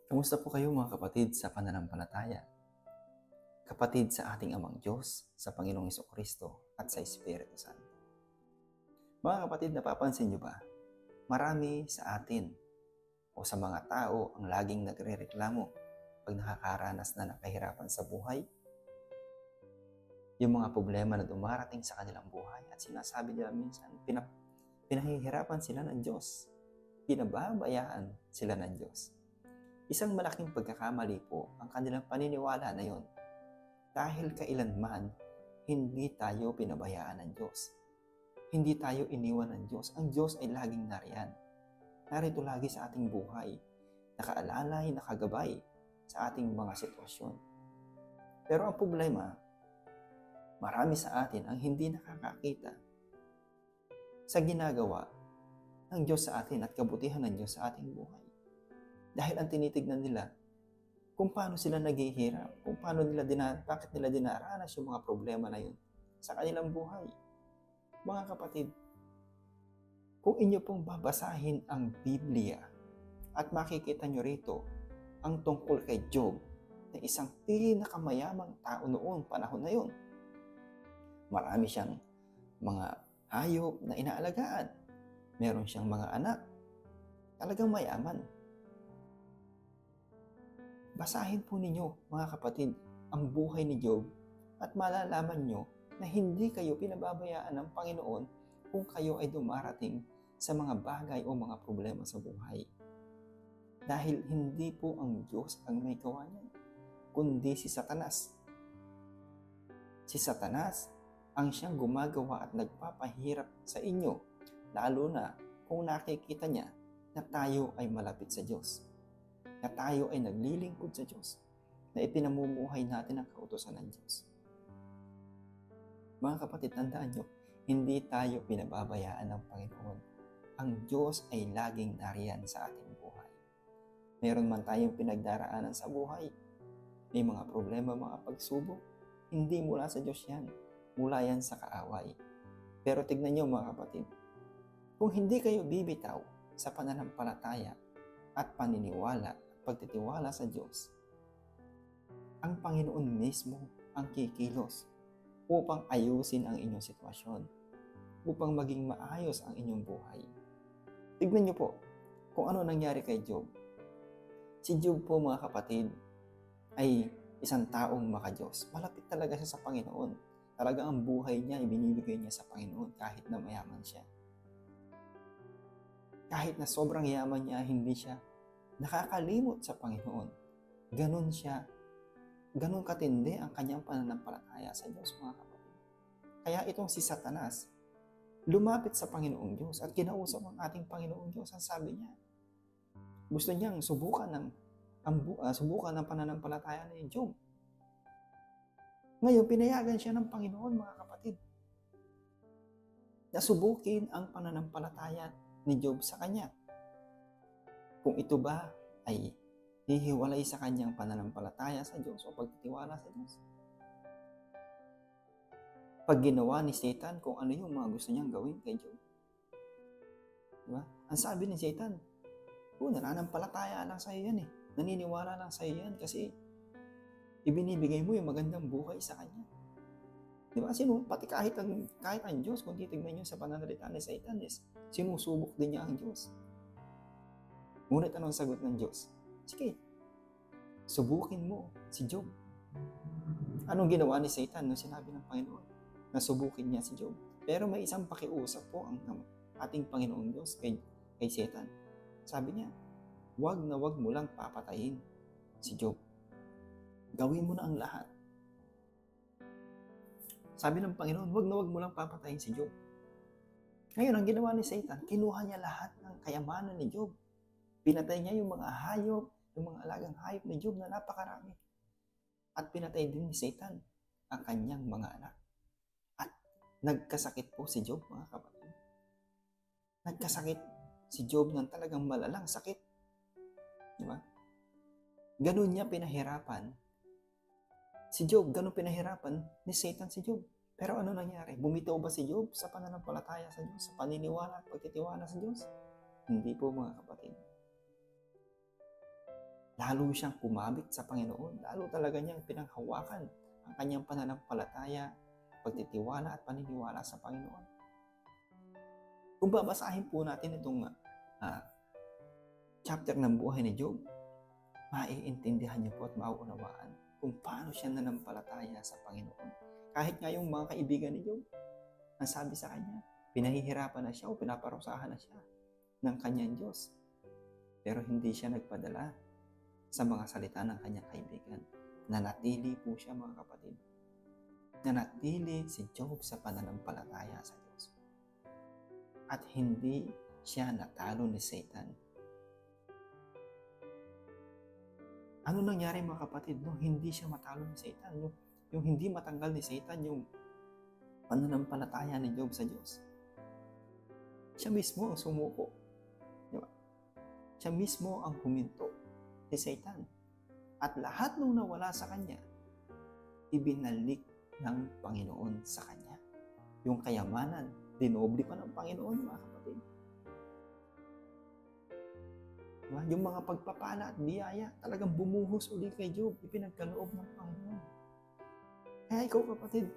Kamusta po kayo mga kapatid sa pananampalataya? Kapatid sa ating Amang Diyos, sa Panginoong Jesucristo at sa Espiritu Santo. Mga kapatid, napapansin niyo ba? Marami sa atin o sa mga tao ang laging nagrereklamo pag nakakaranas na ng kahirapan sa buhay. Yung mga problema na dumarating sa kanilang buhay at sinasabi nila minsan, pinahihirapan sila ng Diyos. Pinababayaan sila ng Diyos. Isang malaking pagkakamali po ang kanilang paniniwala na yon. Dahil kailanman, hindi tayo pinabayaan ng Diyos. Hindi tayo iniwan ng Diyos. Ang Diyos ay laging nariyan. Narito lagi sa ating buhay, nakaalalay, nakagabay sa ating mga sitwasyon. Pero ang problema, marami sa atin ang hindi nakakakita sa ginagawa ng Diyos sa atin at kabutihan ng Diyos sa ating buhay. Dahil ang tinitignan nila, kung paano sila naghihirap, kung paano bakit nila dinaranas yung mga problema na yun sa kanilang buhay. Mga kapatid, kung inyo pong babasahin ang Biblia at makikita nyo rito ang tungkol kay Job na isang pinakamayamang tao noon, panahon na yun. Marami siyang mga hayop na inaalagaan. Meron siyang mga anak. Talagang mayaman. Basahin po ninyo, mga kapatid, ang buhay ni Job at malalaman nyo na hindi kayo pinababayaan ng Panginoon kung kayo ay dumarating sa mga bagay o mga problema sa buhay. Dahil hindi po ang Diyos ang may gawa niyan, kundi si Satanas. Si Satanas ang siyang gumagawa at nagpapahirap sa inyo, lalo na kung nakikita niya na tayo ay malapit sa Diyos, na tayo ay naglilingkod sa Diyos, na ipinamumuhay natin ang kautusan ng Diyos. Mga kapatid, tandaan nyo, hindi tayo pinababayaan ng Panginoon. Ang Diyos ay laging nariyan sa ating buhay. Meron man tayong pinagdaraanan sa buhay, may mga problema, mga pagsubok, hindi mula sa Diyos yan. Mula yan sa kaaway. Pero tignan nyo mga kapatid, kung hindi kayo bibitaw sa pananampalataya at paniniwala at pagtitiwala sa Diyos, ang Panginoon mismo ang kikilos upang ayusin ang inyong sitwasyon, upang maging maayos ang inyong buhay. Tignan nyo po kung ano nangyari kay Job. Si Job po mga kapatid ay isang taong makadiyos. Malapit talaga siya sa Panginoon. Talaga ang buhay niya ibinibigay niya sa Panginoon kahit na mayaman siya. Kahit na sobrang yaman niya, hindi siya nakakalimot sa Panginoon. Ganon katindi ang kanyang pananampalataya sa Diyos, mga kapatid. Kaya itong si Satanas, lumapit sa Panginoong Diyos at kinausap ang ating Panginoong Diyos. Ang sabi niya, gusto niyang subukan ng pananampalataya ni Job. Ngayon, pinayagan siya ng Panginoon, mga kapatid, na subukin ang pananampalataya ni Job sa kanya. Kung ito ba ay hihiwalay sa kanyang pananampalataya sa Diyos o pagtitiwala sa Diyos. Pag ginawa ni Satan kung ano yung mga gusto niyang gawin kay Job. Diba? Ang sabi ni Satan, nananampalataya lang sa'yo yan eh. Naniniwala lang sa'yo yan kasi ibinibigay mo yung magandang buhay sa kanya. Diba? Pati kahit ang Diyos, kung titignan nyo sa pananalita ni Satan, sinusubok din niya ang Diyos. Ngunit anong sagot ng Diyos? Sige, subukin mo si Job. Anong ginawa ni Satan nung sinabi ng Panginoon na subukin niya si Job? Pero may isang pakiusap po ang ating Panginoong Diyos kay Satan. Sabi niya, wag na wag mo lang papatayin si Job. Gawin mo na ang lahat. Sabi ng Panginoon, wag na wag mo lang papatayin si Job. Ngayon, ang ginawa ni Satan, kinuha niya lahat ng kayamanan ni Job. Pinatay niya yung mga hayop, yung mga alagang hayop ni Job na napakarami. At pinatay din ni Satan ang kanyang mga anak. At nagkasakit po si Job, mga kapatid. Nagkasakit si Job ng talagang malalang sakit. Diba? Ganun niya pinahirapan si Job, ganun pinahirapan ni Satan si Job. Pero ano nangyari? Bumitaw ba si Job sa pananampalataya sa Diyos, sa paniniwala at pagtitiwala sa Diyos? Hindi po, mga kapatid. lalo siyang kumabit sa Panginoon, lalo talaga niyang pinanghawakan ang kanyang pananampalataya, pagtitiwala at paniniwala sa Panginoon. Kung babasahin po natin itong chapter ng buhay ni Job, maiintindihan niyo po at mauunawaan kung paano siya nanampalataya sa Panginoon. Kahit nga yung mga kaibigan ni Job, ang sabi sa kanya, pinahihirapan na siya o pinaparusahan na siya ng kanyang Diyos. Pero hindi siya nagpadala sa mga salita ng kanyang kaibigan. Nanatili po siya, mga kapatid. Nanatili si Job sa pananampalataya sa Diyos. At hindi siya natalo ni Satan. Ano nangyari, mga kapatid, nung hindi siya matalo ni Satan? Yung hindi matanggal ni Satan yung pananampalataya ni Job sa Diyos. Siya mismo ang sumuko. Diba? Siya mismo ang huminto ni Satan. At lahat nung nawala sa kanya, ibinalik ng Panginoon sa kanya. Yung kayamanan, dinoble pa ng Panginoon, mga kapatid. Diba? Yung mga pagpapala at biyaya, talagang bumuhos uli kay Job, ipinagkaloob ng Panginoon. Kaya ikaw, kapatid,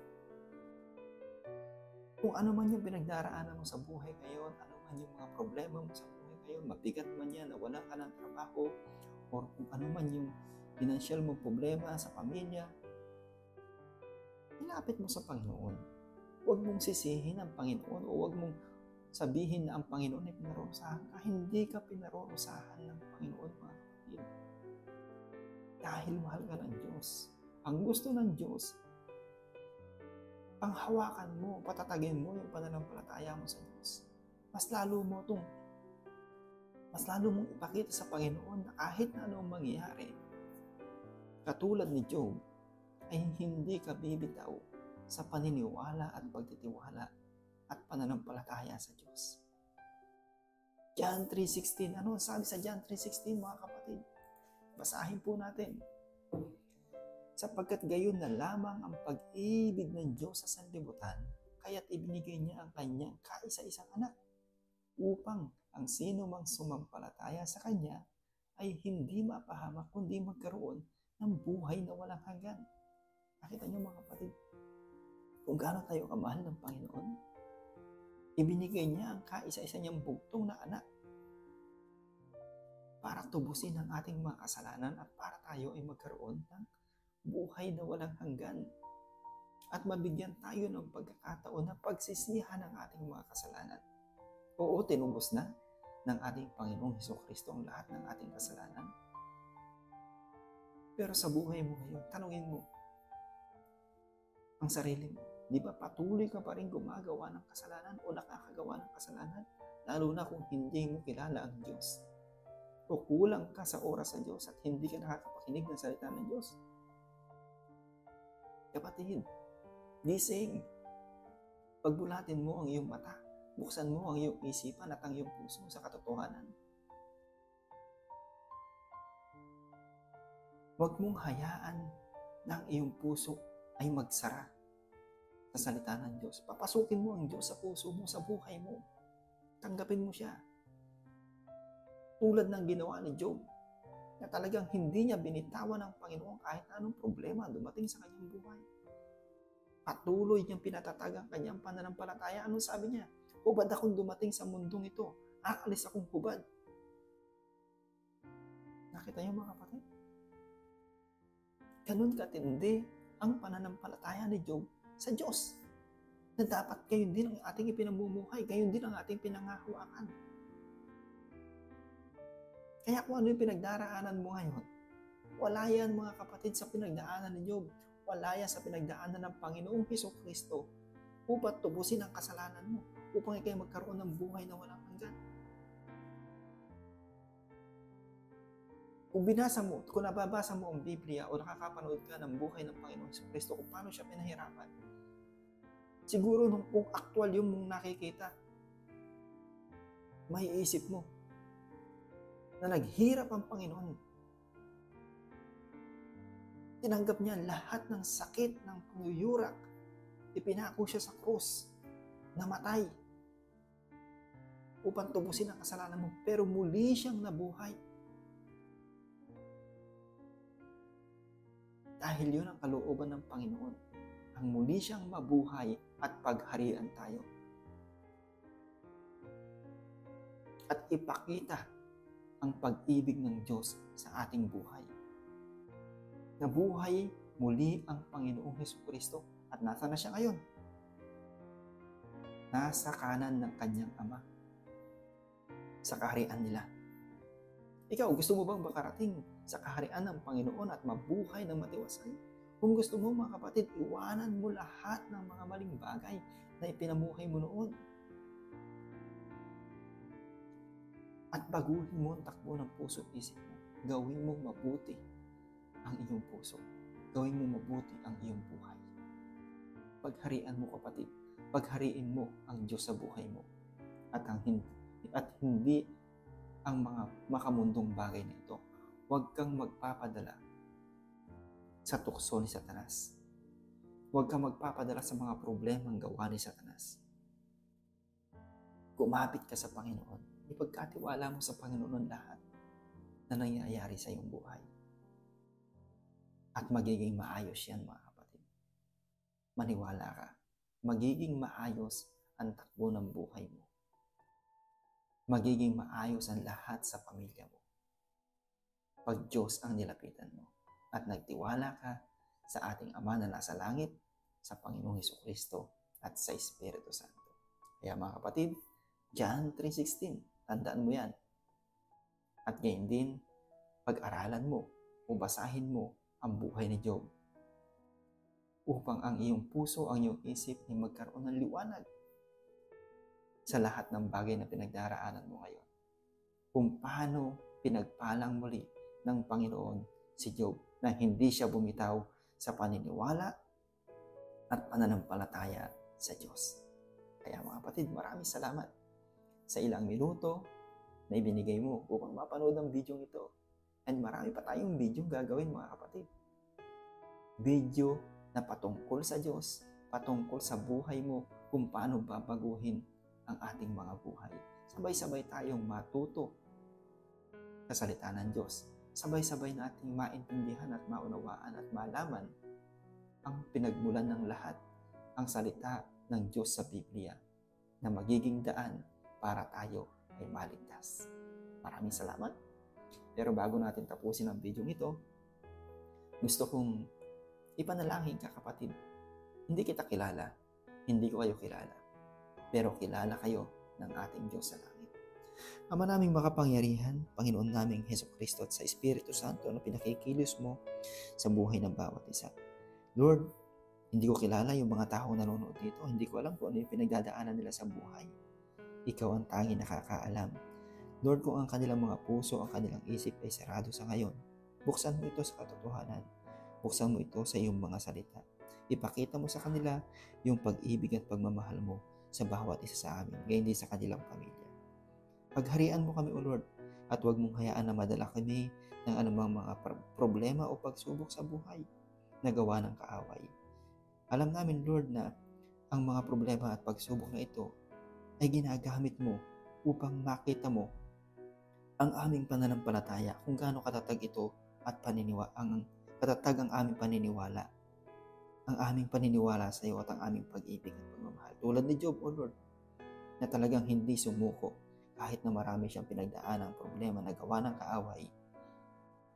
kung ano man yung pinagdaraanan mo sa buhay ngayon, ano man yung mga problema mo sa buhay ngayon, mabigat man yan, nawala ka ng trabaho, or kung ano man yung financial mo problema sa pamilya, ilapit mo sa Panginoon. Huwag mong sisihin ang Panginoon o huwag mong sabihin na ang Panginoon ay pinarusahan ka. Hindi ka pinarusahan ng Panginoon, mga kapatid. Dahil mahal ka ng Diyos. Ang gusto ng Diyos, panghawakan mo, patatagin mo yung pananampalataya mo sa Diyos. Mas lalo mong ipakita sa Panginoon na kahit na anong mangyari, katulad ni Job, ay hindi ka bibitaw sa paniniwala at pagtitiwala at pananampalataya sa Diyos. John 3:16. Ano sabi sa John 3:16, mga kapatid? Basahin po natin. Sapagkat gayon na lamang ang pag-ibig ng Diyos sa sanlibutan, kaya't ibinigay niya ang kanyang kaisa-isang anak, upang ang sino mang sumampalataya sa kanya ay hindi mapahamak kundi magkaroon ng buhay na walang hanggan. Nakita niyo, mga kapatid, kung gaano tayo kamahal ng Panginoon, ibinigay niya ang kaisa-isa niyang bugtong na anak para tubusin ang ating mga kasalanan at para tayo ay magkaroon ng buhay na walang hanggan at mabigyan tayo ng pagkakataon na pagsisihan ng ating mga kasalanan. Oo, tinubos na ng ating Panginoong Hesukristo ang lahat ng ating kasalanan. Pero sa buhay mo ngayon, tanungin mo ang sarili mo, di ba patuloy ka pa rin gumagawa ng kasalanan o nakakagawa ng kasalanan? Lalo na kung hindi mo kilala ang Diyos. O kulang ka sa oras sa Diyos at hindi ka nakakapakinig ng salita ng Diyos. Kapatid, gising. Pagbulatin mo ang iyong mata. Buksan mo ang iyong isipan at ang iyong puso sa katotohanan. Huwag mong hayaan na ang iyong puso ay magsara sa salita ng Diyos. Papasukin mo ang Diyos sa puso mo, sa buhay mo. Tanggapin mo siya. Tulad ng ginawa ni Job, na talagang hindi niya binitawan ng Panginoon kahit anong problema dumating sa kanyang buhay. Patuloy niyang pinatatag ang kanyang pananampalataya. Anong sabi niya? Hubad akong dumating sa mundong ito. Aalis akong hubad. Nakita niyo, mga kapatid? Ganun katindi ang pananampalataya ni Job sa Diyos. Na dapat gayon din ang ating ipinamumuhay. Gayon din ang ating pinangahawakan. Kaya kung ano yung pinagdaraanan mo ngayon, wala yan, mga kapatid, sa pinagdaanan ni Job. Wala yan sa pinagdaanan ng Panginoong Hesukristo upang tubusin ang kasalanan mo, upang ikaw magkaroon ng buhay na walang hanggan. Kung nababasa mo ang Biblia o nakakapanood ka ng buhay ng Panginoong Hesukristo kung paano siya pinahirapan, siguro kung actual yung mong nakikita, maiisip mo na naghirap ang Panginoon. Tinanggap niya lahat ng sakit ng panguyurak. Ipinako siya sa krus, namatay upang tubusin ang kasalanan mo. Pero muli siyang nabuhay. Dahil yun ang kalooban ng Panginoon. Ang muli siyang mabuhay at pagharian tayo. At ipakita ang pag-ibig ng Diyos sa ating buhay. Nabuhay muli ang Panginoong Hesukristo. At nasa na siya ngayon? Nasa kanan ng kanyang Ama. Sa kaharian nila. Ikaw, gusto mo bang makarating sa kaharian ng Panginoon at mabuhay ng matiwasay? Kung gusto mo, mga kapatid, iwanan mo lahat ng mga maling bagay na ipinamuhay mo noon. At baguhin mo ang takbo ng puso at isip mo. Gawin mo mabuti ang iyong puso. Gawin mo mabuti ang iyong buhay. Pagharian mo, kapatid. Paghariin mo ang Diyos sa buhay mo. At hindi ang mga makamundong bagay na ito. Huwag kang magpapadala sa tukso ni Satanas. Huwag kang magpapadala sa mga problemang gawa ni Satanas. Kumapit ka sa Panginoon. Ipagkatiwala mo sa Panginoon ang lahat na nangyayari sa iyong buhay. At magiging maayos yan, mga kapatid. Maniwala ka. Magiging maayos ang takbo ng buhay mo. Magiging maayos ang lahat sa pamilya mo. Pag Diyos ang nilapitan mo at nagtiwala ka sa ating Ama na nasa langit, sa Panginoong Hesukristo at sa Espiritu Santo. Kaya mga kapatid, John 3:16, tandaan mo yan. At gayon din, pag-aralan mo o basahin mo ang buhay ni Job upang ang iyong puso, ang iyong isip ay magkaroon ng liwanag sa lahat ng bagay na pinagdaraanan mo ngayon. Kung paano pinagpalang muli ng Panginoon si Job na hindi siya bumitaw sa paniniwala at pananampalataya sa Diyos. Kaya mga kapatid, maraming salamat sa ilang minuto na ibinigay mo upang mapanood ang video ito. And marami pa tayong video gagawin, mga kapatid. Video na patungkol sa Diyos, patungkol sa buhay mo, kung paano babaguhin ang ating mga buhay. Sabay-sabay tayong matuto sa salita ng Diyos. Sabay-sabay nating maintindihan at maunawaan at malaman ang pinagmulan ng lahat, ang salita ng Diyos sa Biblia na magiging daan para tayo ay maligtas. Maraming salamat. Pero bago natin tapusin ang video ito, gusto kong ipanalangin ka, kapatid. Hindi kita kilala, hindi ko kayo kilala, pero kilala kayo ng ating Diyos sa langit. Ama naming makapangyarihan, Panginoon naming Hesukristo at sa Espiritu Santo na pinakikilos mo sa buhay ng bawat isa. Lord, hindi ko kilala yung mga taong nanonood dito. Hindi ko alam kung ano yung pinagdadaanan nila sa buhay. Ikaw ang tanging nakakaalam. Lord, kung ang kanilang mga puso, ang kanilang isip ay sarado sa ngayon, buksan mo ito sa katotohanan. Buksan mo ito sa iyong mga salita. Ipakita mo sa kanila yung pag-ibig at pagmamahal mo sa bawat isa sa amin, gayon din sa kanilang pamilya. Pagharian mo kami, O Lord, at huwag mong hayaan na madala kami ng anumang mga problema o pagsubok sa buhay na gawa ng kaaway. Alam namin, Lord, na ang mga problema at pagsubok na ito ay ginagamit mo upang makita mo ang aming pananampalataya, kung gaano katatag ito at katatag ang aming paniniwala. Ang aming paniniwala sa iyo at ang aming pag-ibig at pagmamahal. Tulad ni Job, O Lord, na talagang hindi sumuko kahit na marami siyang pinagdaan ng problema na gawa ng kaaway.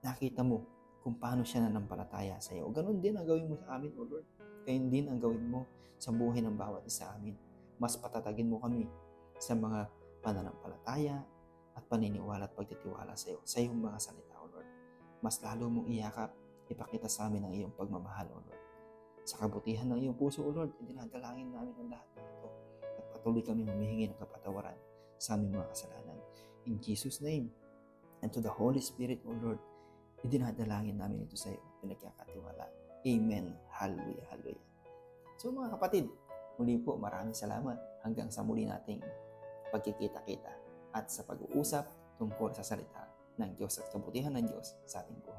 Nakita mo kung paano siya nanampalataya sa iyo. Ganon din ang gawin mo sa amin, O Lord. Gayon din ang gawin mo sa buhay ng bawat isa amin. Mas patatagin mo kami sa mga pananampalataya at paniniwala at pagtitiwala sa iyo, sa iyong mga salita, O Lord. Mas lalo mong iyakap, ipakita sa amin ang iyong pagmamahal, O Lord. Sa kabutihan ng iyong puso, O Lord, idinadalangin namin ang lahat ng ito at patuloy kami humihingi ng kapatawaran sa aming mga kasalanan. In Jesus' name, and to the Holy Spirit, O Lord, idinadalangin namin ito sa iyo, pinagkakatiwala. Amen. Hallelujah. Hallelujah. So mga kapatid, muli po maraming salamat hanggang sa muli nating pagkikita-kita at sa pag-uusap tungkol sa salita ng Diyos at kabutihan ng Diyos sa ating buhay.